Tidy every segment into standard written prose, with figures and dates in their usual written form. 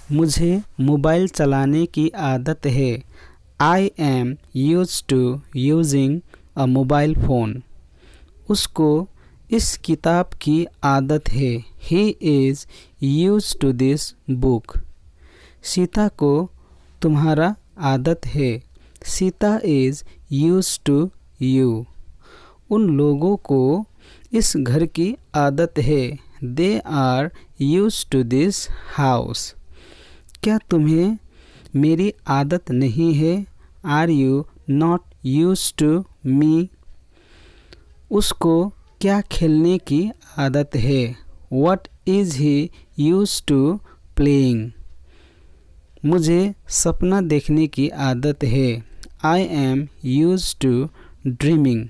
मुझे मोबाइल चलाने की आदत है। I am used to using a mobile phone. उसको इस किताब की आदत है। He is used to this book. Sita को तुम्हारा आदत है। Sita is used to you. उन लोगों को इस घर की आदत है। They are used to this house. क्या तुम्हें मेरी आदत नहीं है? Are you not used to me? उसको क्या खेलने की आदत है? What is he used to playing? मुझे सपना देखने की आदत है। I am used to dreaming.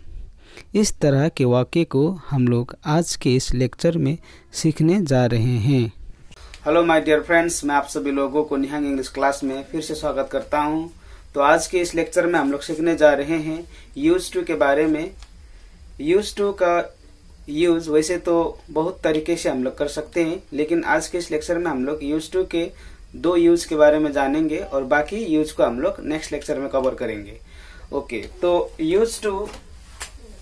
इस तरह के वाक्य को हम लोग आज के इस लेक्चर में सीखने जा रहे हैं। हेलो माय डियर फ्रेंड्स, मैं आप सभी लोगों को निहंग इंग्लिश क्लास में फिर से स्वागत करता हूं। तो आज के इस लेक्चर में हम लोग सीखने जा रहे हैं यूज टू के बारे में। यूज टू का यूज वैसे तो बहुत तरीके से हम लोग कर सकते हैं, लेकिन आज के इस लेक्चर में हम लोग यूज टू के 2 यूज के बारे में जानेंगे और बाकी यूज को हम लोग नेक्स्ट लेक्चर में कवर करेंगे। ओके, तो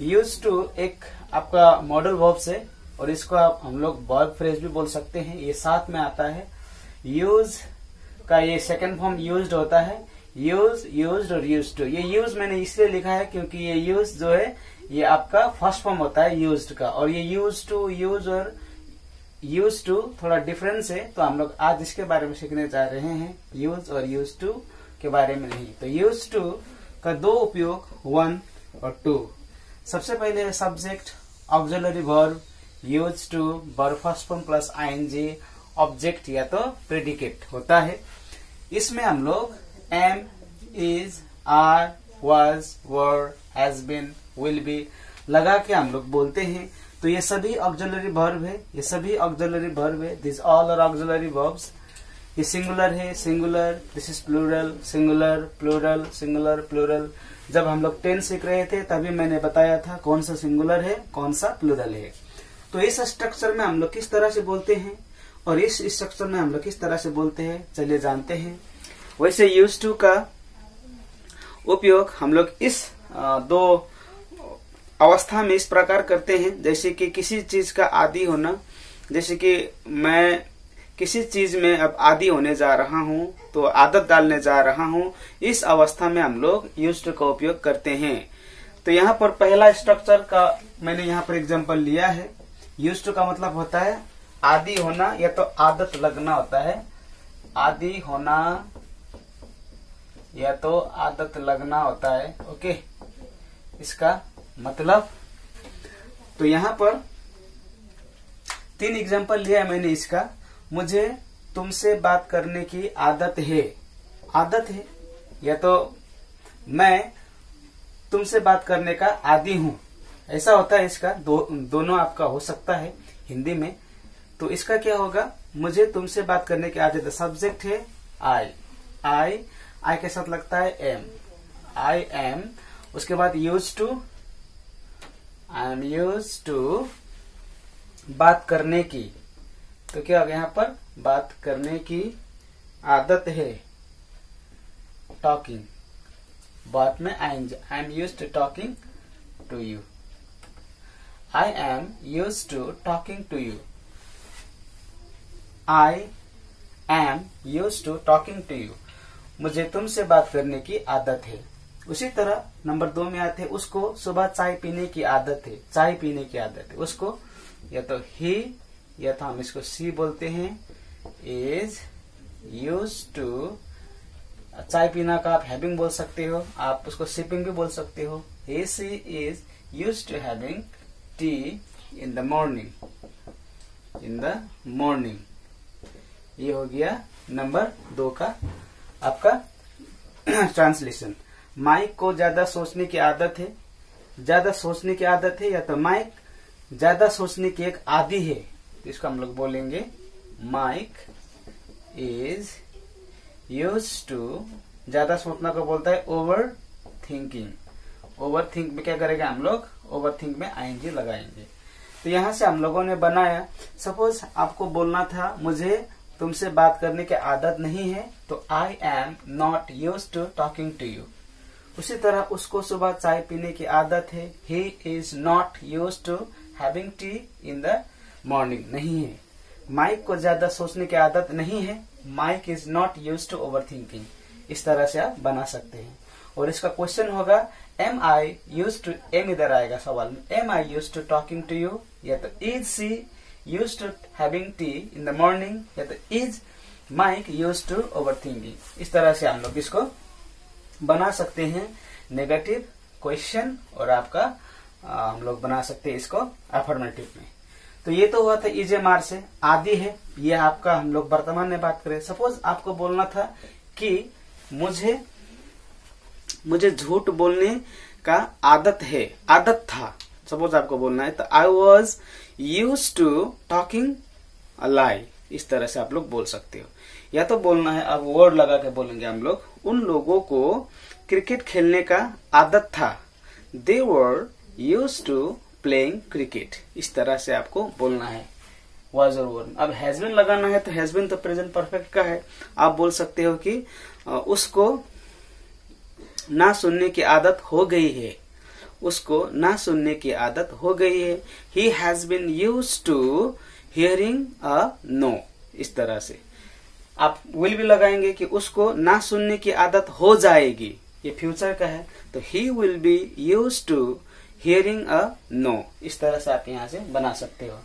यूज टू एक आपका मॉडल वर्ब्स है और इसको हम लोग वर्ब फ्रेज भी बोल सकते हैं। ये साथ में आता है। यूज का ये सेकंड फॉर्म यूज्ड होता है। यूज, यूज्ड और यूज्ड टू। ये यूज मैंने इसलिए लिखा है क्योंकि ये यूज जो है ये आपका फर्स्ट फॉर्म होता है यूज्ड का, और ये यूज टू, यूज और यूज टू थोड़ा डिफरेंस है। तो हम लोग आज इसके बारे में सीखने जा रहे हैं, यूज और यूज टू के बारे में नहीं। तो यूज टू का 2 उपयोग, 1 और 2। सबसे पहले है subject, auxiliary verb, use to, verb first form plus ING, object या तो प्रेडिकेट होता है। इसमें हम लोग am, is, are, was, were, has been, will be लगा के हम लोग बोलते हैं। तो ये सभी ऑक्सिलरी वर्ब है, ये सभी ऑक्सिलरी वर्ब है। This all are auxiliary verbs. ये सिंगुलर है, singular, this is plural, singular, plural, singular, plural. जब हम लोग टेंस सीख रहे थे तभी मैंने बताया था कौन सा सिंगुलर है, कौन सा प्लूरल है। तो इस स्ट्रक्चर में हम लोग किस तरह से बोलते हैं और इस स्ट्रक्चर में हम लोग किस तरह से बोलते हैं, चलिए जानते हैं। वैसे यूज टू का उपयोग हम लोग इस 2 अवस्था में इस प्रकार करते हैं, जैसे कि किसी चीज का आदी होना। जैसे कि मैं किसी चीज में अब आदी होने जा रहा हूं, तो आदत डालने जा रहा हूं, इस अवस्था में हम लोग यूज टू का उपयोग करते हैं। तो यहाँ पर पहला स्ट्रक्चर का मैंने यहाँ पर एग्जांपल लिया है। यूज टू का मतलब होता है आदी होना या तो आदत लगना होता है। आदी होना या तो आदत लगना होता है। ओके, इसका मतलब। तो यहाँ पर 3 एग्जांपल लिया है मैंने इसका। मुझे तुमसे बात करने की आदत है। आदत है या तो मैं तुमसे बात करने का आदी हूं, ऐसा होता है इसका। दोनों आपका हो सकता है हिंदी में। तो इसका क्या होगा, मुझे तुमसे बात करने की आदत है। सब्जेक्ट है आई के साथ लगता है एम, आई एम। उसके बाद use to, I am use to बात करने की। तो क्या होगा यहाँ पर, बात करने की आदत है, टॉकिंग। बात में आएंगे, I am use to talking to you. I am use to talking to you. I am use to talking to you. मुझे तुमसे बात करने की आदत है। उसी तरह नंबर 2 में आते हैं, उसको सुबह चाय पीने की आदत है। चाय पीने की आदत है उसको, या तो ही या तो हम इसको सी बोलते हैं, इज यूज टू। चाय पीना का आप हैविंग बोल सकते हो, आप उसको सिपिंग भी बोल सकते हो। He she is used to having tea in the morning. In the morning, ये हो गया नंबर 2 का आपका ट्रांसलेशन। माइक को ज्यादा सोचने की आदत है। ज्यादा सोचने की आदत है या तो माइक ज्यादा सोचने की एक आदी है, तो इसको हम लोग बोलेंगे माइक इज यूज टू। ज्यादा सोचना को बोलता है ओवर थिंकिंग। ओवर थिंक में क्या करेंगे हम लोग, ओवर थिंक में आईएनजी लगाएंगे। तो यहां से हम लोगों ने बनाया, सपोज आपको बोलना था मुझे तुमसे बात करने की आदत नहीं है, तो I am not used to talking to you. उसी तरह उसको सुबह चाय पीने की आदत है, he is not used to having tea in the morning, नहीं है। माइक को ज्यादा सोचने की आदत नहीं है, Mike is not used to over thinking. इस तरह से आप बना सकते हैं। और इसका क्वेश्चन होगा am I use to, am इधर आएगा सवाल में, am I use to talking to you, या तो is she use to having tea in the morning, या तो is Mike use to over thinking. इस तरह से हम लोग इसको बना सकते हैं नेगेटिव क्वेश्चन, और आपका हम लोग बना सकते हैं इसको अफर्मेटिव में। तो ये तो हुआ था इजेमार से। आदि है, ये आपका हम लोग वर्तमान में बात करें। सपोज आपको बोलना था कि मुझे झूठ बोलने का आदत है, आदत था, सपोज आपको बोलना है, तो I was used to talking a lie. इस तरह से आप लोग बोल सकते हो। या तो बोलना है, अब वर्ड लगा के बोलेंगे हम लोग, उन लोगों को क्रिकेट खेलने का आदत था, दे were use to playing cricket. इस तरह से आपको बोलना है वाज और वर। अब हैज बीन लगाना है, तो हैज बीन तो प्रेजेंट परफेक्ट का है। आप बोल सकते हो कि उसको ना सुनने की आदत हो गई है, उसको ना सुनने की आदत हो गई है, he has been use to hearing a no. इस तरह से आप विल भी लगाएंगे कि उसको ना सुनने की आदत हो जाएगी, ये फ्यूचर का है, तो he will be use to hearing a no. इस तरह से आप यहाँ से बना सकते हो।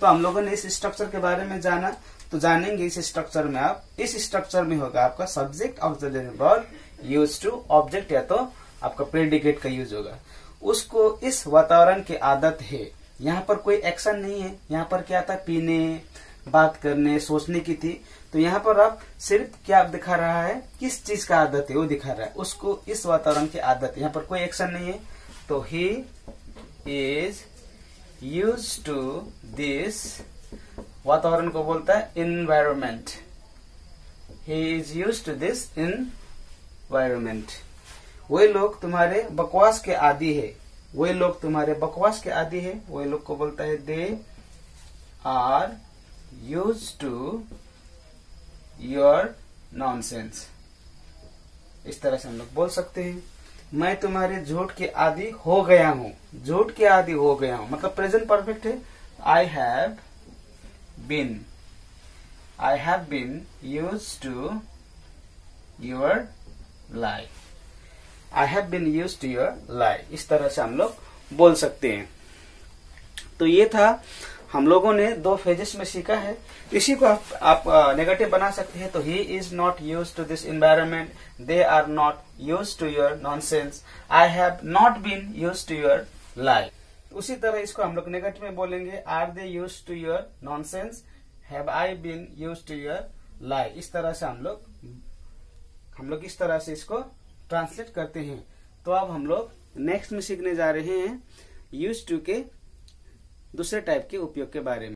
तो हम लोगों ने इस स्ट्रक्चर के बारे में जाना, तो जानेंगे इस स्ट्रक्चर में। आप इस स्ट्रक्चर में होगा आपका subject, auxiliary verb, use to, object, या तो आपका प्रेडिकेट का यूज होगा। उसको इस वातावरण की आदत है, यहाँ पर कोई एक्शन नहीं है, यहाँ पर क्या था, पीने, बात करने, सोचने की थी। तो यहाँ पर आप सिर्फ क्या दिखा रहा है, किस चीज का आदत है वो दिखा रहा है, उसको इस वातावरण की आदत है। यहाँ पर कोई एक्शन नहीं है, तो he is used to this, वातावरण को बोलता है environment, he is used to this environment. वे लोग तुम्हारे बकवास के आदी है, वे लोग तुम्हारे बकवास के आदी है, वे लोग को बोलता है they are use to your nonsense. इस तरह से हम लोग बोल सकते हैं। मैं तुम्हारे झूठ के आदी हो गया हूं, झूठ के आदी हो गया हूं मतलब प्रेजेंट परफेक्ट है। I have been use to your lie, I have been use to your lie. इस तरह से हम लोग बोल सकते हैं। तो ये था, हम लोगों ने 2 फेजेस में सीखा है। इसी को आप नेगेटिव बना सकते हैं। तो he is not used to this environment, they are not used to your nonsense, I have not been use to your lie. उसी तरह इसको हम लोग नेगेटिव में बोलेंगे, are they used to your nonsense, have I been use to your lie. इस तरह से हम लोग इस तरह से इसको ट्रांसलेट करते हैं। तो अब हम लोग नेक्स्ट में सीखने जा रहे हैं यूज टू के दूसरे टाइप के उपयोग के बारे में।